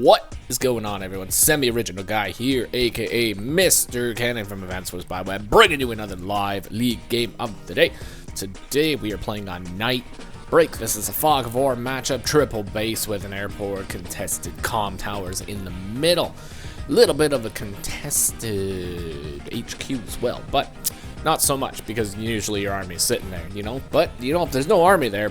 What is going on, everyone? Semi-original guy here, aka Mr. Cannon from Advanced Wars by Web, bringing you another live league game of the day. Today we are playing on Night Break. This is a Fog of War matchup, triple base with an airport, contested comm towers in the middle. A little bit of a contested HQ as well, but not so much because usually your army is sitting there, you know. But you know, if there's no army there,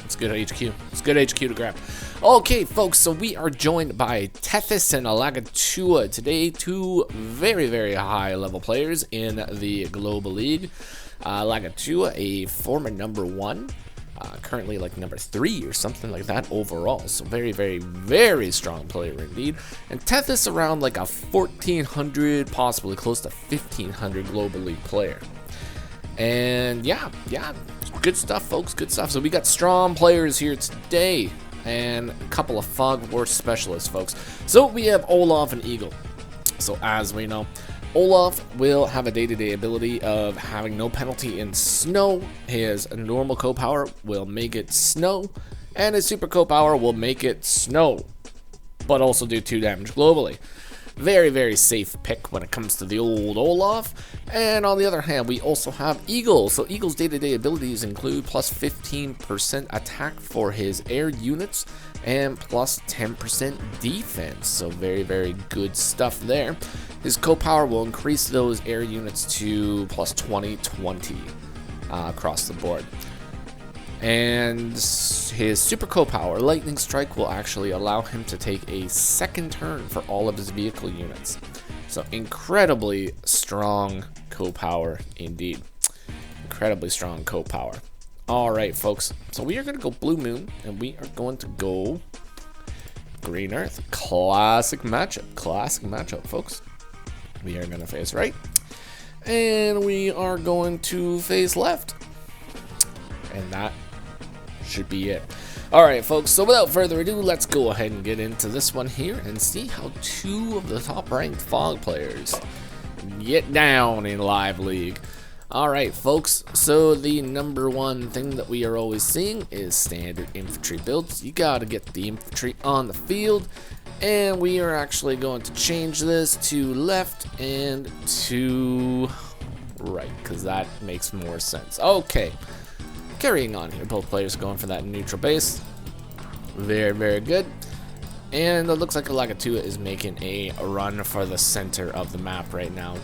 it's good HQ. It's good HQ to grab. Okay, folks, so we are joined by Tethys and Elagatua today, two very, very high-level players in the Global League. Elagatua, a former #1, currently like #3 or something like that overall. So very, very, very strong player indeed. And Tethys around like a 1,400, possibly close to 1,500 Global League player. And yeah, good stuff, folks, good stuff. So we got strong players here today and a couple of Fog of War specialists, folks. So we have Olaf and Eagle. So as we know, Olaf will have a day-to-day ability of having no penalty in snow. His normal co-power will make it snow, and his super co-power will make it snow, but also do 2 damage globally. Very, very safe pick when it comes to the old Olaf. And on the other hand, we also have Eagle. So Eagle's day-to-day abilities include plus 15% attack for his air units and plus 10% defense. So very, very good stuff there. His co-power will increase those air units to plus 20 across the board. And his super co-power, Lightning Strike, will actually allow him to take a second turn for all of his vehicle units. So incredibly strong co-power indeed. Incredibly strong co-power. Alright, folks, so we are going to go Blue Moon, and we are going to go Green Earth. Classic matchup, folks. We are going to face right, and we are going to face left. And that should be it. Alright, folks, so without further ado, let's go ahead and get into this one here and see how 2 of the top-ranked Fog players get down in Live League. Alright, folks, so the #1 thing that we are always seeing is standard infantry builds. You gotta get the infantry on the field, and we are actually going to change this to left and to right, because that makes more sense. Okay. Carrying on here, both players are going for that neutral base. Very, very good. And it looks like Elagatua is making a run for the center of the map right now.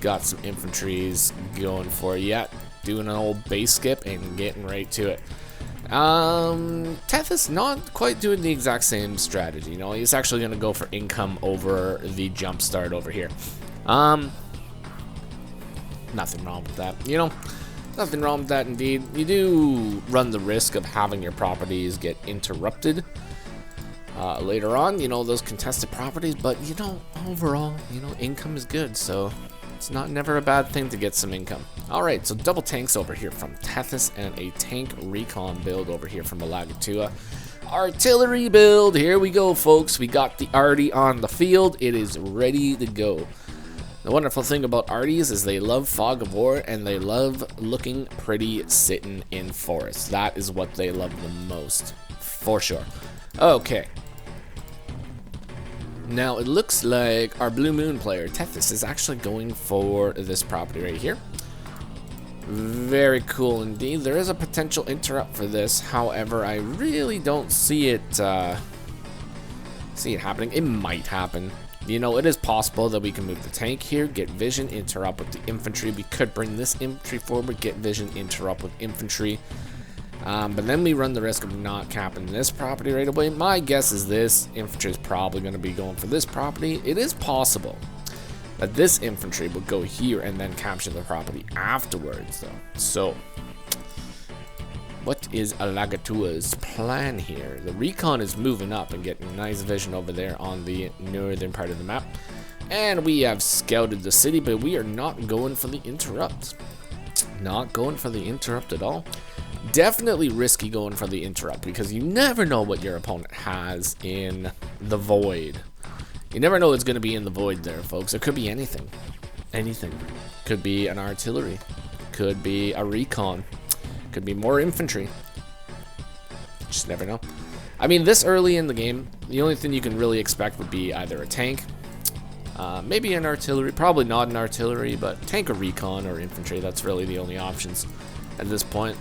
Got some infantries going for it. Yeah, doing an old base skip and getting right to it. Tethys not quite doing the exact same strategy. You know, he's actually going to go for income over the jump start over here. Nothing wrong with that, you know. Nothing wrong with that indeed. You do run the risk of having your properties get interrupted later on, you know, those contested properties, but you know, overall, you know, income is good, so it's never a bad thing to get some income. Alright, so double tanks over here from Tethys and a tank recon build over here from Elagatua. Artillery build, here we go, folks. We got the arty on the field. It is ready to go. The wonderful thing about arties is they love Fog of War, and they love looking pretty sitting in forests. That is what they love the most, for sure. Okay. Now, it looks like our Blue Moon player, Tethys, is actually going for this property right here. Very cool indeed. There is a potential interrupt for this. However, I really don't see it happening. It might happen. You know, it is possible that we can move the tank here, get vision, interrupt with the infantry. We could bring this infantry forward, get vision, interrupt with infantry. But then we run the risk of not capping this property right away. My guess is this infantry is probably going to be going for this property. It is possible that this infantry will go here and then capture the property afterwards, though. So, what is Elagatua's plan here? The recon is moving up and getting nice vision over there on the northern part of the map. And we have scouted the city, but we are not going for the interrupt. Not going for the interrupt at all. Definitely risky going for the interrupt, because you never know what your opponent has in the void. You never know what's going to be in the void there, folks. It could be anything. Anything. Could be an artillery. Could be a recon. Could be more infantry. Just never know. I mean, this early in the game, the only thing you can really expect would be either a tank, maybe an artillery, probably not an artillery, but tank or recon or infantry. That's really the only options at this point.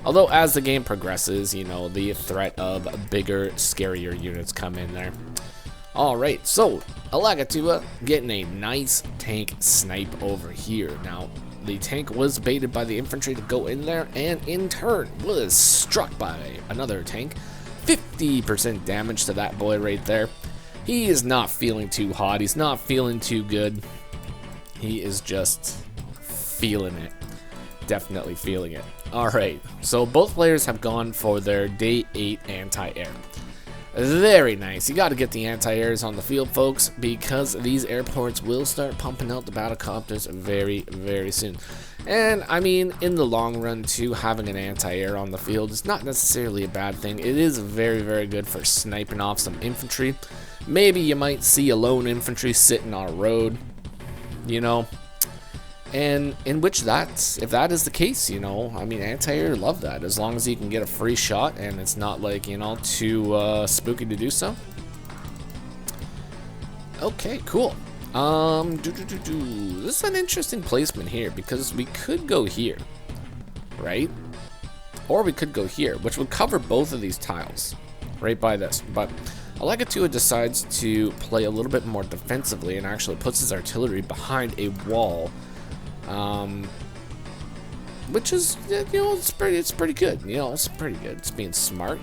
Although as the game progresses, you know, the threat of bigger, scarier units come in there. Alright, so Elagatua getting a nice tank snipe over here. Now, the tank was baited by the infantry to go in there, and in turn was struck by another tank. 50% damage to that boy right there. He is not feeling too hot. He's not feeling too good. He is just feeling it. Definitely feeling it. Alright, so both players have gone for their day 8 anti-air. Very nice. You got to get the anti-airs on the field, folks, because these airports will start pumping out the battlecopters very, very soon. And, I mean, in the long run, too, having an anti-air on the field is not necessarily a bad thing. It is very, very good for sniping off some infantry. Maybe you might see a lone infantry sitting on a road, you know. And in which if that is the case, you know, I mean, anti-air love that, as long as you can get a free shot and it's not like, you know, too spooky to do so. Okay, cool. This is an interesting placement here, because we could go here, right? Or we could go here, which would cover both of these tiles, right by this. But Elagatua decides to play a little bit more defensively and actually puts his artillery behind a wall. Which is, you know, it's pretty good. You know, it's pretty good. It's being smart.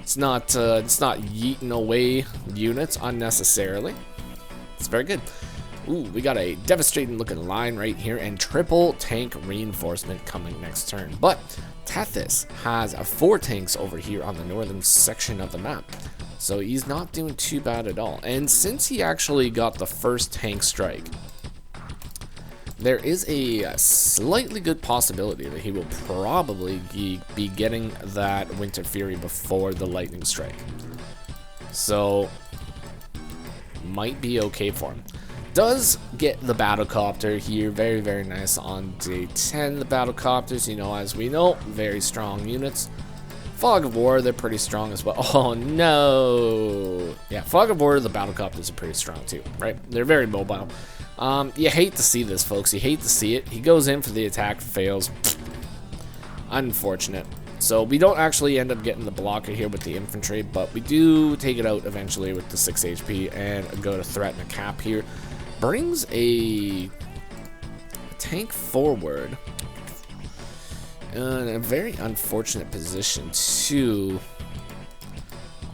It's not yeeting away units unnecessarily. It's very good. Ooh, we got a devastating looking line right here, and triple tank reinforcement coming next turn. But Tethys has 4 tanks over here on the northern section of the map, so he's not doing too bad at all. And since he actually got the first tank strike, there is a slightly good possibility that he will probably be getting that Winter Fury before the lightning strike. So, might be okay for him. Does get the battlecopter here, very, very nice on day 10. The battlecopters, you know, as we know, very strong units. Fog of War, they're pretty strong as well. Oh no! Yeah, Fog of War, the battlecopters are pretty strong too, right? They're very mobile. You hate to see this, folks. You hate to see it. He goes in for the attack, fails. Unfortunate. So we don't actually end up getting the blocker here with the infantry, but we do take it out eventually with the 6 HP and go to threaten a cap here. Brings a tank forward in a very unfortunate position too.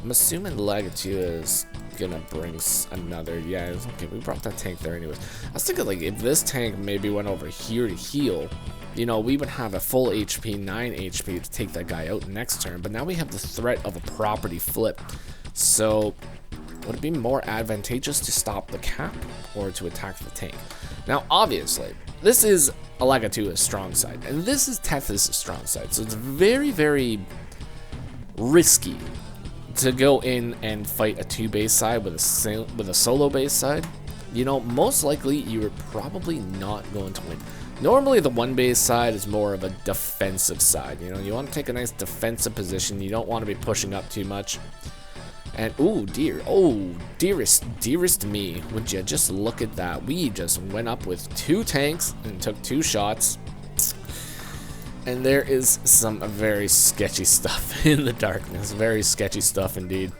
I'm assuming Elagatua is gonna bring another. Yeah, okay, we brought that tank there anyways. I was thinking, like, if this tank maybe went over here to heal, you know, we would have a full HP, 9 HP to take that guy out next turn, but now we have the threat of a property flip. So would it be more advantageous to stop the cap or to attack the tank? Now, obviously, this is Elagatua's strong side, and this is Tethys' strong side, so it's very, very risky to go in and fight a 2 base side with a solo base side. You know, most likely you are probably not going to win. Normally the 1 base side is more of a defensive side. You know, you want to take a nice defensive position. You don't want to be pushing up too much. And oh dear, oh dearest me, would you just look at that? We just went up with 2 tanks and took 2 shots. And there is some very sketchy stuff in the darkness. Very sketchy stuff indeed.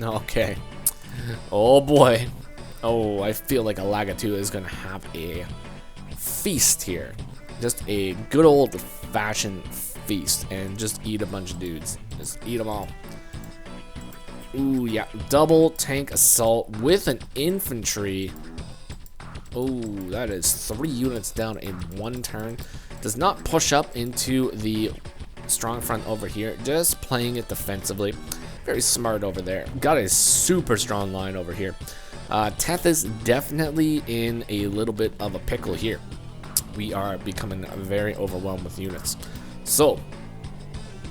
Okay. Oh boy. Oh, I feel like Elagatua is going to have a feast here. Just a good old-fashioned feast. And just eat a bunch of dudes. Just eat them all. Ooh, yeah. Double tank assault with an infantry. Oh, that is 3 units down in 1 turn. Does not push up into the strong front over here. Just playing it defensively. Very smart over there. Got a super strong line over here. Tethys definitely in a little bit of a pickle here. We are becoming very overwhelmed with units. So,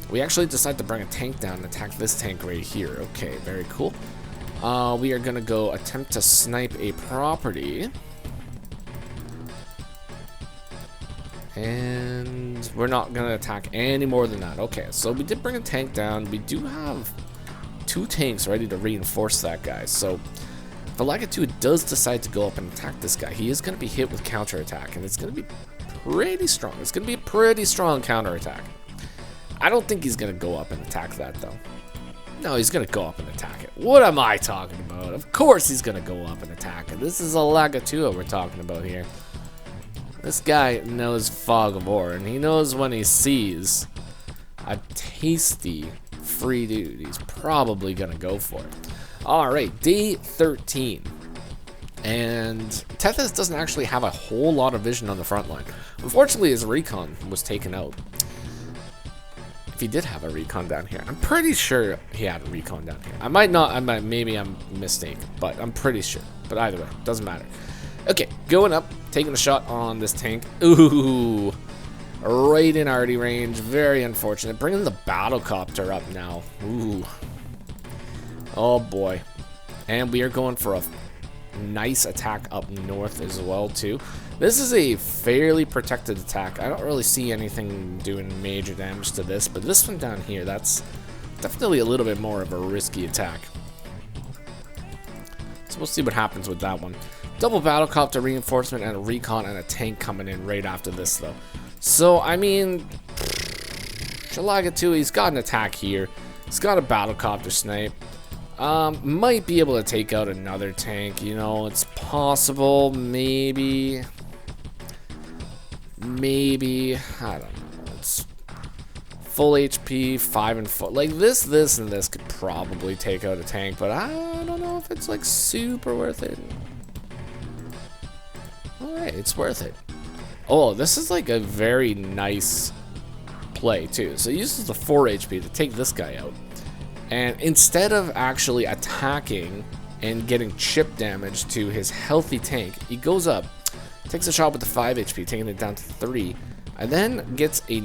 we actually decide to bring a tank down and attack this tank right here. Okay, very cool. We are going to go attempt to snipe a property. And we're not going to attack any more than that. Okay, so we did bring a tank down. We do have 2 tanks ready to reinforce that guy. So if Elagatua does decide to go up and attack this guy, he is going to be hit with counterattack. And it's going to be pretty strong. It's going to be a pretty strong counterattack. I don't think he's going to go up and attack that, though. No, he's going to go up and attack it. What am I talking about? Of course he's going to go up and attack it. This is Elagatua we're talking about here. This guy knows Fog of War, and he knows when he sees a tasty free dude, he's probably going to go for it. Alright, day 13. And Tethys doesn't actually have a whole lot of vision on the front line. Unfortunately, his recon was taken out. If he did have a recon down here, I'm pretty sure he had a recon down here. I might not, maybe I'm mistaken, but I'm pretty sure. But either way, doesn't matter. Okay, going up, taking a shot on this tank. Ooh, right in arty range. Very unfortunate. Bringing the battlecopter up now. Ooh. Oh boy. And we are going for a nice attack up north as well too. This is a fairly protected attack. I don't really see anything doing major damage to this, but this one down here, that's definitely a little bit more of a risky attack. So we'll see what happens with that one. Double battlecopter reinforcement and a recon and a tank coming in right after this though. So I mean, Elagatua, he's got an attack here. He's got a battlecopter snipe. Might be able to take out another tank, you know, it's possible, maybe, I don't know, it's full HP, 5 and 4, like this, and this could probably take out a tank, but I don't know if it's like super worth it. Alright, it's worth it. Oh, this is like a very nice play too, so he uses the 4 HP to take this guy out. And instead of actually attacking and getting chip damage to his healthy tank, he goes up, takes a shot with the 5 HP, taking it down to 3, and then gets a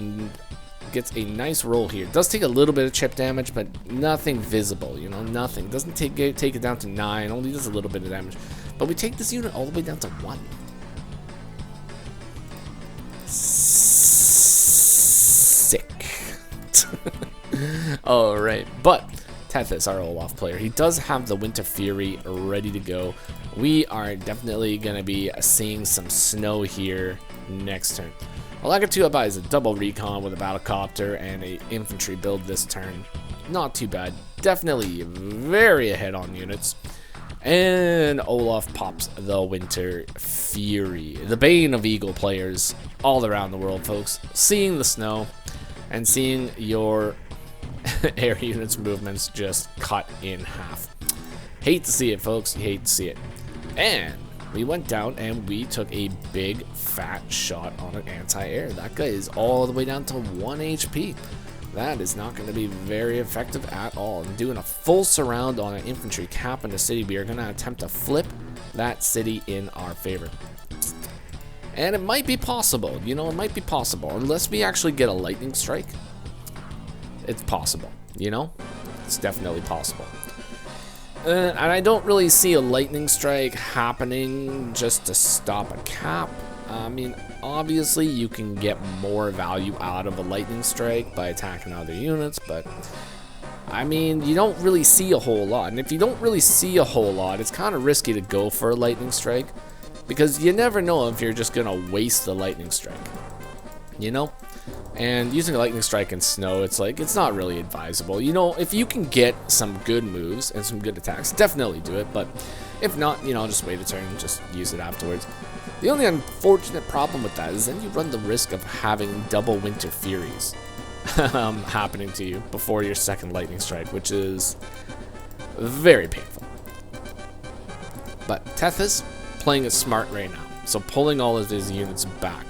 nice roll here. Does take a little bit of chip damage, but nothing visible, you know, nothing. Doesn't take it down to 9, only does a little bit of damage. But we take this unit all the way down to 1. Sick. Alright, but Tethys, our Olaf player, he does have the Winter Fury ready to go. We are definitely going to be seeing some snow here next turn. Elagatua buys a double recon with a battlecopter and a infantry build this turn. Not too bad. Definitely very ahead on units. And Olaf pops the Winter Fury. The bane of Eagle players all around the world, folks. Seeing the snow and seeing your air units movements just cut in half. Hate to see it, folks. Hate to see it. And we went down and we took a big fat shot on an anti-air. That guy is all the way down to 1 HP. That is not going to be very effective at all. And doing a full surround on an infantry cap in the city, we are going to attempt to flip that city in our favor. And it might be possible, you know, it might be possible. Unless we actually get a lightning strike, it's possible, you know? It's definitely possible. And I don't really see a lightning strike happening just to stop a cap. I mean, obviously you can get more value out of a lightning strike by attacking other units, but I mean, you don't really see a whole lot. And if you don't really see a whole lot, it's kind of risky to go for a lightning strike, because you never know if you're just going to waste the lightning strike, you know? And using a lightning strike in snow, it's like, it's not really advisable. You know, if you can get some good moves and some good attacks, definitely do it. But if not, you know, just wait a turn and just use it afterwards. The only unfortunate problem with that is then you run the risk of having double Winter Furies happening to you before your second lightning strike, which is very painful. But Tethys playing it smart right now, so pulling all of his units back.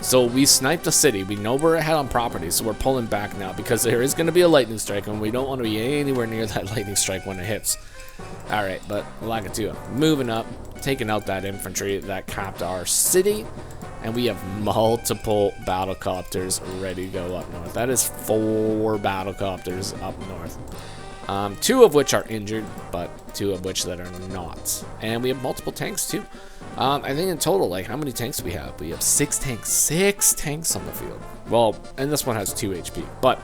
So we sniped a city. We know we're ahead on property, so we're pulling back now because there is going to be a lightning strike, and we don't want to be anywhere near that lightning strike when it hits. Alright, but Elagatua moving up, taking out that infantry that capped our city, and we have multiple battlecopters ready to go up north. That is 4 battlecopters up north. 2 of which are injured, but 2 of which that are not. And we have multiple tanks too. I think in total, like, how many tanks do we have? We have 6 tanks. 6 tanks on the field. Well, and this one has 2 HP, but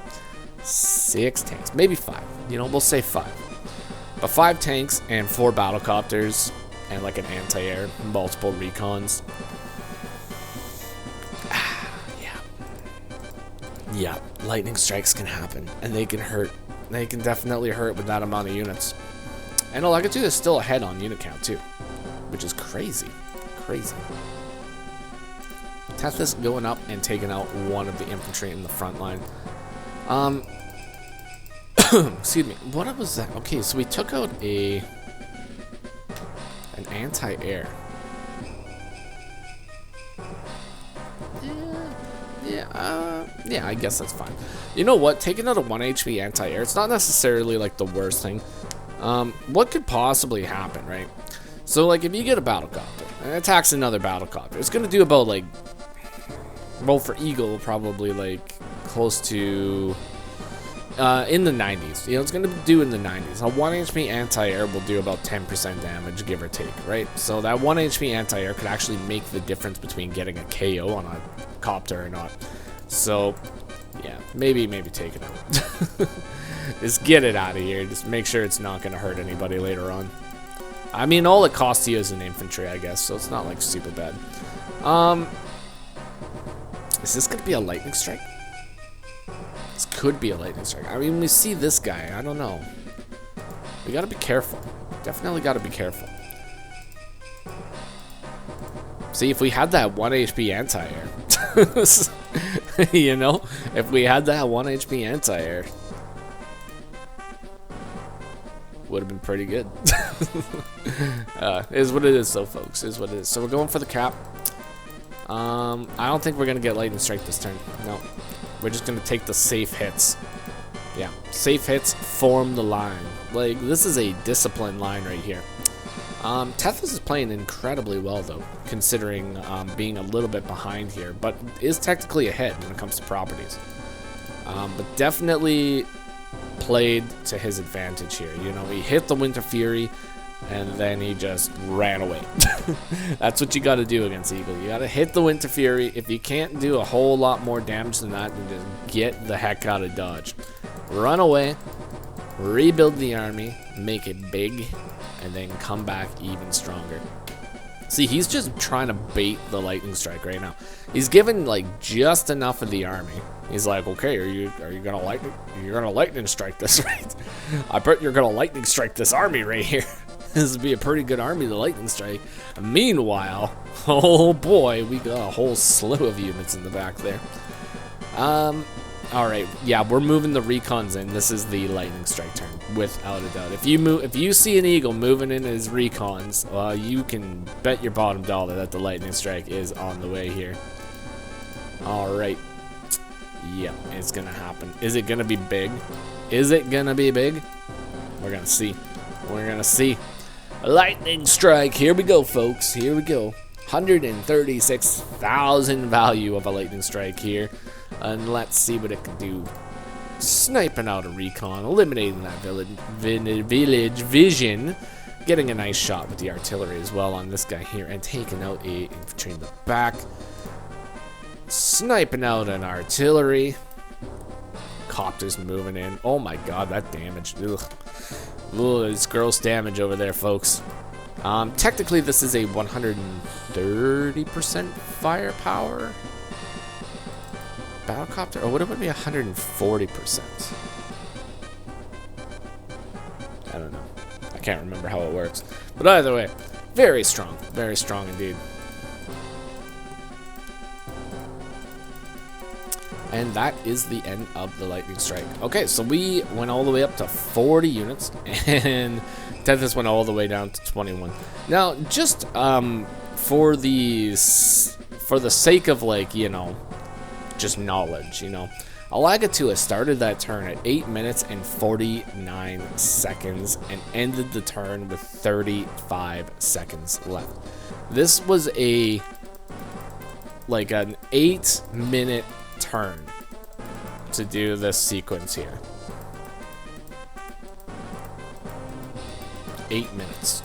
6 tanks. Maybe 5. You know, we'll say 5. But 5 tanks and 4 battlecopters and like an anti-air, multiple recons. Yeah, lightning strikes can happen, and they can hurt. They can definitely hurt with that amount of units. And Elagatua is still ahead on unit count too, which is crazy. Crazy. Tethys going up and taking out one of the infantry in the front line. Excuse me. What was that? Okay, so we took out an anti-air. Yeah, I guess that's fine. You know what? Taking out a 1 HP anti-air, it's not necessarily like the worst thing. What could possibly happen, right? So, like, if you get a battlecopter and it attacks another battlecopter, it's gonna do about, like, well, for Eagle, probably like close to in the 90s. You know, it's gonna do in the 90s. A 1 HP anti-air will do about 10% damage, give or take, right? So that 1 HP anti-air could actually make the difference between getting a KO on a copter or not. So, yeah, maybe take it out. Just get it out of here. Just make sure it's not gonna hurt anybody later on. I mean, all it costs you is an infantry, I guess, so it's not like super bad. Is this gonna be a lightning strike? This could be a lightning strike. I mean, we see this guy. I don't know. We gotta be careful. Definitely gotta be careful. See, if we had that 1 HP anti-air, you know, if we had that 1 HP anti-air, would have been pretty good. Is what it is, though, folks. Is what it is. So we're going for the cap. I don't think we're gonna get lightning strike this turn. No, we're just gonna take the safe hits. Yeah, safe hits form the line. Like, this is a disciplined line right here. Tethys is playing incredibly well, though, considering being a little bit behind here, but is technically ahead when it comes to properties. But definitely played to his advantage here. You know, he hit the Winter Fury, and then he just ran away. That's what you got to do against Eagle. You got to hit the Winter Fury. If you can't do a whole lot more damage than that, then just get the heck out of Dodge. Run away, rebuild the army, make it big, and then come back even stronger. See, he's just trying to bait the lightning strike right now. He's given like just enough of the army. He's like, okay, are you gonna lightning strike this, right? I bet you're gonna lightning strike this army right here. This would be a pretty good army to lightning strike. Meanwhile, oh boy, we got a whole slew of units in the back there. All right, yeah, we're moving the recons in. This is the lightning strike turn, without a doubt. If you see an Eagle moving in his recons, you can bet your bottom dollar that the lightning strike is on the way here. All right, yeah, it's gonna happen. Is it gonna be big? Is it gonna be big? We're gonna see. We're gonna see. Lightning strike. Here we go, folks. Here we go. 136,000 value of a lightning strike here. And let's see what it can do. Sniping out a recon, eliminating that village vision, getting a nice shot with the artillery as well on this guy here, and taking out a infantry in the back. Sniping out an artillery. Copters moving in. Oh my god, that damage. Ugh. Ugh, it's gross damage over there, folks. Technically, this is a 130% firepower battlecopter, or would it be 140%? I don't know. I can't remember how it works. But either way, very strong indeed. And that is the end of the lightning strike. Okay, so we went all the way up to 40 units, and Tethys went all the way down to 21. Now, just for the sake of, like, you know, just knowledge, you know, Elagatua started that turn at 8 minutes and 49 seconds and ended the turn with 35 seconds left. This was an 8-minute turn to do this sequence here. 8 minutes.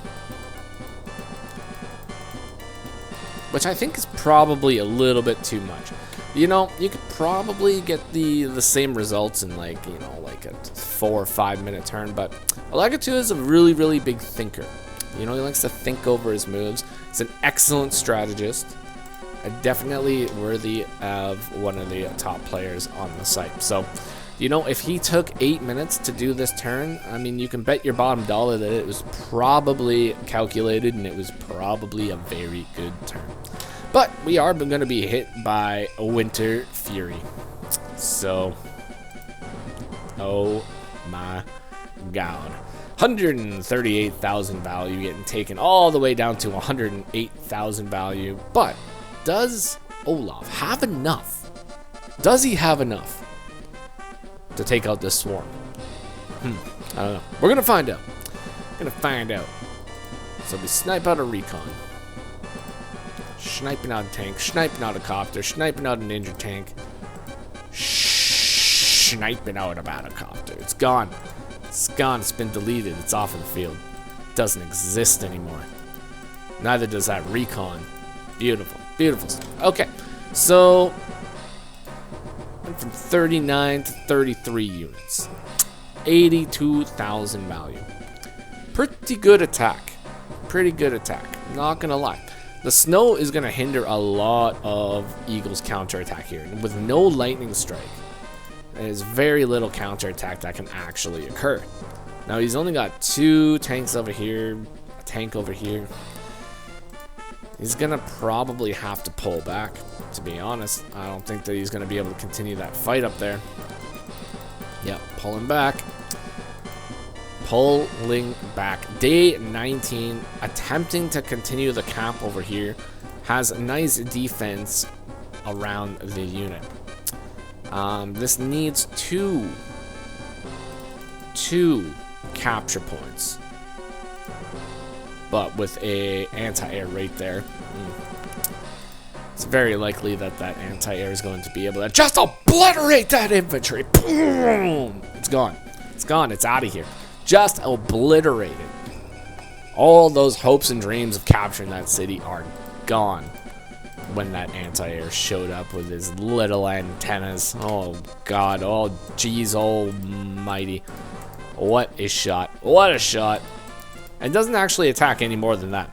Which I think is probably a little bit too much. You know, you could probably get the same results in like, you know, like a 4 or 5 minute turn, but Elagatua is a really, really big thinker. You know, he likes to think over his moves. He's an excellent strategist. Definitely worthy of one of the top players on the site. So, you know, if he took 8 minutes to do this turn, I mean, you can bet your bottom dollar that it was probably calculated and it was probably a very good turn. But we are going to be hit by a Winter Fury. So, oh my god. 138,000 value getting taken all the way down to 108,000 value. But does Olaf have enough? Does he have enough to take out this swarm? I don't know. We're gonna find out. So we snipe out a recon, sniping out a tank, sniping out a copter, sniping out a ninja tank, sniping out a battlecopter. It's gone. It's gone. It's been deleted. It's off of the field. It doesn't exist anymore. Neither does that recon. Beautiful. Beautiful stuff. Okay, so went from 39 to 33 units. 82,000 value. Pretty good attack. Pretty good attack. Not gonna lie. The snow is gonna hinder a lot of Eagle's counterattack here. And with no lightning strike, there's very little counterattack that can actually occur. Now he's only got 2 tanks over here, a tank over here. He's gonna probably have to pull back, to be honest. I don't think that he's gonna be able to continue that fight up there. Yep, pulling back. Pulling back. Day 19, attempting to continue the camp over here. Has a nice defense around the unit. This needs two capture points. But with a anti-air right there, it's very likely that that anti-air is going to be able to just obliterate that infantry. Boom! It's gone. It's gone. It's out of here. Just obliterate it. All those hopes and dreams of capturing that city are gone when that anti-air showed up with his little antennas. Oh god. Oh jeez almighty. What a shot. What a shot. And doesn't actually attack any more than that.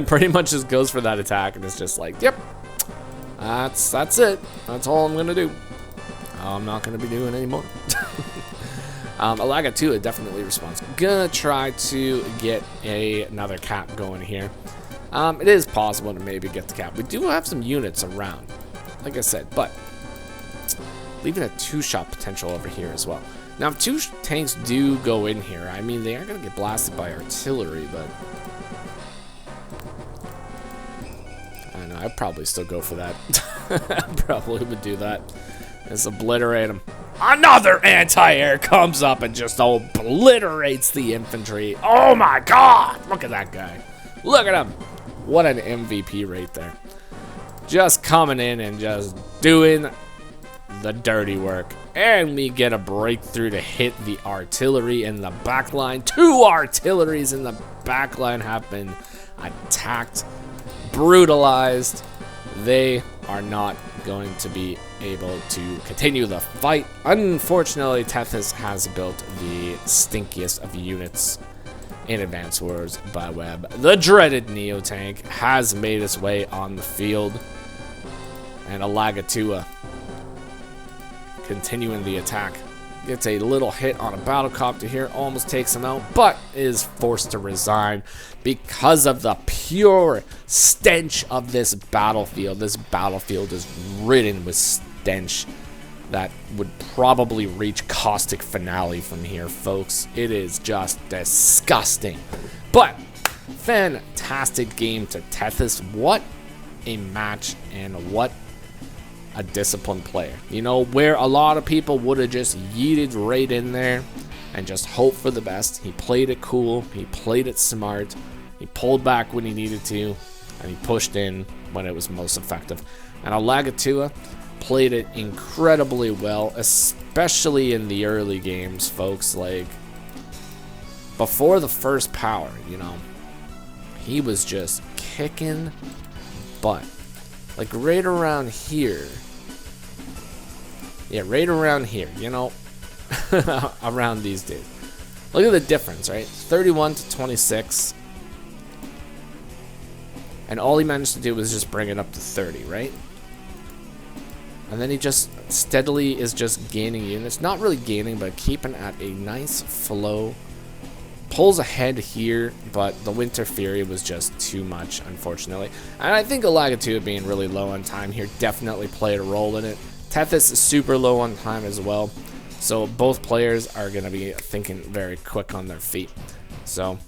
Pretty much just goes for that attack and it's just like, yep, that's it. That's all I'm gonna do. I'm not gonna be doing any more. Elagatua definitely responds. Gonna try to get another cap going here. It is possible to maybe get the cap. We do have some units around, like I said, but leaving a 2-shot potential over here as well. Now, if 2 tanks do go in here, I mean, they are going to get blasted by artillery, but I don't know, I'd probably still go for that. I probably would do that. Just obliterate them. Another anti-air comes up and just obliterates the infantry. Oh my god! Look at that guy. Look at him. What an MVP right there. Just coming in and just doing the dirty work. And we get a breakthrough to hit the artillery in the back line. 2 artilleries in the back line have been attacked, brutalized. They are not going to be able to continue the fight. Unfortunately, Tethys has built the stinkiest of units in Advance Wars by Web. The dreaded Neo Tank has made its way on the field. And Elagatua continuing the attack. Gets a little hit on a battlecopter here, almost takes him out, but is forced to resign because of the pure stench of this battlefield. This battlefield is ridden with stench that would probably reach caustic finale from here, folks. It is just disgusting. But fantastic game to Tethys. What a match and what a disciplined player. You know, where a lot of people would have just yeeted right in there and just hoped for the best. He played it cool. He played it smart. He pulled back when he needed to, and he pushed in when it was most effective. And Elagatua played it incredibly well, especially in the early games, folks. Like, before the first power, you know, he was just kicking butt. Like right around here. Yeah, right around here, you know, around these days. Look at the difference, right? 31 to 26. And all he managed to do was just bring it up to 30, right? And then he just steadily is just gaining units. Not really gaining, but keeping at a nice flow. Pulls ahead here, but the Winter Fury was just too much, unfortunately. And I think Elagatua being really low on time here definitely played a role in it. Tethys is super low on time as well. So both players are going to be thinking very quick on their feet. So,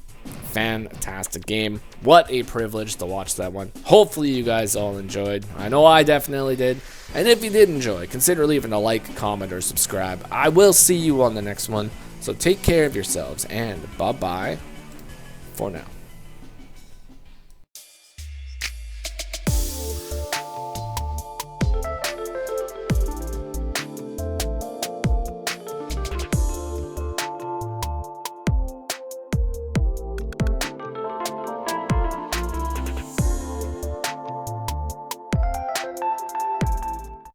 fantastic game. What a privilege to watch that one. Hopefully you guys all enjoyed. I know I definitely did. And if you did enjoy, consider leaving a like, comment, or subscribe. I will see you on the next one. So take care of yourselves, and bye-bye for now.